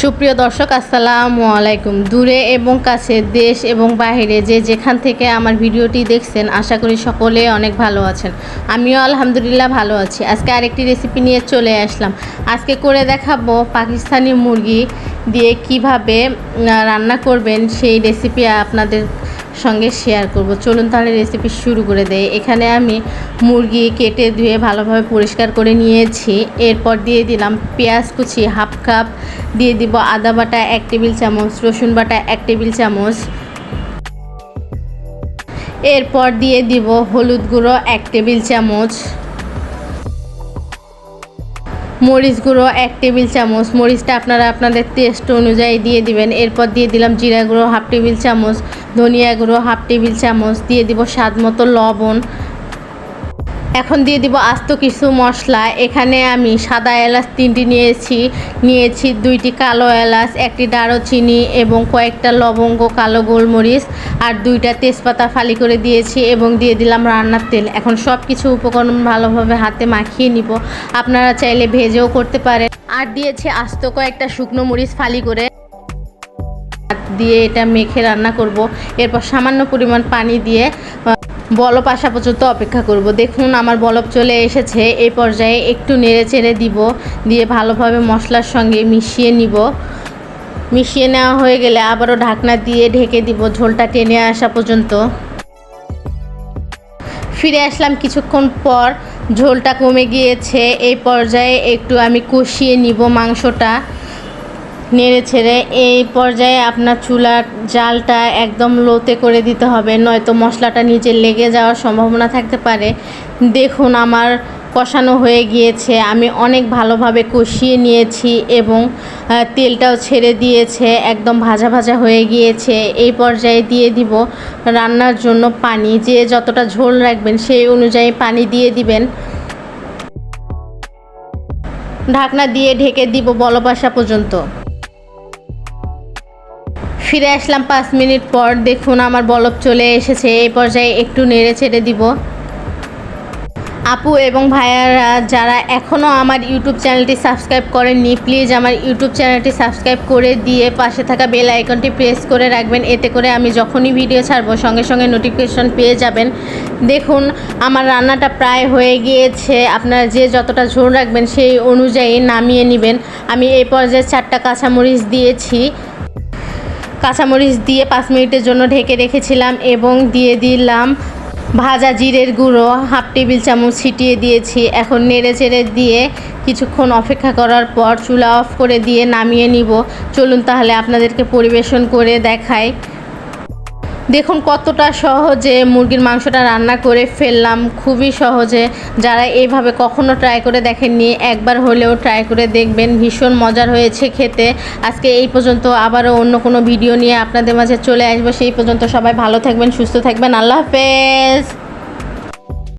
সুপ্রিয় দর্শক আসসালামু আলাইকুম। দূরে এবং কাছে, দেশ এবং বাইরে যে যেখান থেকে আমার ভিডিওটি দেখছেন, আশা করি সকলে অনেক ভালো আছেন। আমিও আলহামদুলিল্লাহ ভালো আছি। আজকে আরেকটি রেসিপি নিয়ে চলে আসলাম। আজকে করে দেখাবো পাকিস্তানি মুরগি দিয়ে কিভাবে রান্না করবেন, সেই রেসিপি আপনাদের সঙ্গে শেয়ার করব। চলুন তাহলে রেসিপি শুরু করে দেই। এখানে আমি মুরগি কেটে ধুয়ে ভালোভাবে পরিষ্কার করে নিয়েছি। এরপর দিয়ে দিলাম পেঁয়াজ কুচি হাফ কাপ, দিয়ে দিব আদা বাটা 1 টেবিল চামচ, রসুন বাটা 1 টেবিল চামচ। এরপর দিয়ে দিব হলুদ গুঁড়ো 1 টেবিল চামচ, মরিচ গুঁড়ো 1 টেবিল চামচ। মরিচটা আপনারা আপনাদের টেস্ট অনুযায়ী দিয়ে দিবেন। এরপর দিয়ে দিলাম জিরা গুঁড়ো হাফ টেবিল চামচ, ধনিয়া গুঁড়ো হাফ টেবিল চামচ, দিয়ে দিব স্বাদ মতো লবণ। এখন দিয়ে দিব আস্ত কিছু মশলা। এখানে আমি সাদা এলাচ 3টি নিয়েছি 2টি কালো এলাচ, 1টি দারুচিনি এবং কয়েকটা লবঙ্গ, কালো গোলমরিচ আর 2টা তেজপাতা ফালি করে দিয়েছি এবং দিয়ে দিলাম রান্নার তেল। এখন সব কিছু উপকরণ ভালোভাবে হাতে মাখিয়ে নিব। আপনারা চাইলে ভেজেও করতে পারেন। আর দিয়েছি আস্ত কয়েকটা শুকনো মরিচ ফালি করে দিয়ে এটা মেখে রান্না করব। এরপর সামান্য পরিমাণ পানি দিয়ে বলক আসা পর্যন্ত অপেক্ষা করব। দেখুন আমার বলক চলে এসেছে। এই পর্যায়ে একটু নেড়ে চেড়ে দিব, দিয়ে ভালোভাবে মশলার সঙ্গে মিশিয়ে নিব। মিশিয়ে নেওয়া হয়ে গেলে আবারও ঢাকনা দিয়ে ঢেকে দিব ঝোলটা টেনে আসা পর্যন্ত। ফিরে আসলাম কিছুক্ষণ পর, ঝোলটা কমে গিয়েছে। এই পর্যায়ে একটু আমি কষিয়ে নিব মাংসটা নেড়ে ছেড়ে। এই পর্যায়ে আপনার চুলার জালটা একদম লোতে করে দিতে হবে, নয়তো মশলাটা নিচে লেগে যাওয়ার সম্ভাবনা থাকতে পারে। দেখুন আমার কষানো হয়ে গিয়েছে। আমি অনেক ভালোভাবে কষিয়ে নিয়েছি এবং তেলটাও ছেড়ে দিয়েছে, একদম ভাজা ভাজা হয়ে গিয়েছে। এই পর্যায়ে দিয়ে দিব রান্নার জন্য পানি। যে যতটা ঝোল রাখবেন সেই অনুযায়ী পানি দিয়ে দিবেন। ঢাকনা দিয়ে ঢেকে দিব বলক আসা পর্যন্ত। ফিরে আসলাম 5 মিনিট পর। দেখুন আমার বলক চলে এসেছে। এই পর্যায়ে একটু নেড়ে ছেড়ে দিব। আপু এবং ভাইয়ারা যারা এখনও আমার ইউটিউব চ্যানেলটি সাবস্ক্রাইব করেননি, প্লিজ আমার ইউটিউব চ্যানেলটি সাবস্ক্রাইব করে দিয়ে পাশে থাকা বেল আইকনটি প্রেস করে রাখবেন। এতে করে আমি যখনই ভিডিও ছাড়বো সঙ্গে সঙ্গে নোটিফিকেশন পেয়ে যাবেন। দেখুন আমার রান্নাটা প্রায় হয়ে গিয়েছে। আপনারা যে যতটা ঝোল রাখবেন সেই অনুযায়ী নামিয়ে নেবেন। আমি এই পর্যায়ে 4টা কাঁচামরিচ দিয়েছি। কাঁচামরিচ দিয়ে 5 মিনিটের জন্য ঢেকে রেখেছিলাম এবং দিয়ে দিলাম ভাজা জিরের গুঁড়ো হাফ টেবিল চামচ ছিটিয়ে দিয়েছি। এখন নেড়ে চেড়ে দিয়ে কিছুক্ষণ অপেক্ষা করার পর চুলা অফ করে দিয়ে নামিয়ে নিব। চলুন তাহলে আপনাদেরকে পরিবেশন করে দেখাই। দেখুন কতটা সহজে মুরগির মাংসটা রান্না করে ফেললাম, খুবই সহজে। যারা এইভাবে কখনো ট্রাই করে দেখেননি, একবার হলেও ট্রাই করে দেখবেন। ভীষণ মজার হয়েছে খেতে। আজকে এই পর্যন্ত, আবারও অন্য কোনো ভিডিও নিয়ে আপনাদের মাঝে চলে আসবো। সেই পর্যন্ত সবাই ভালো থাকবেন, সুস্থ থাকবেন। আল্লাহ হাফেজ।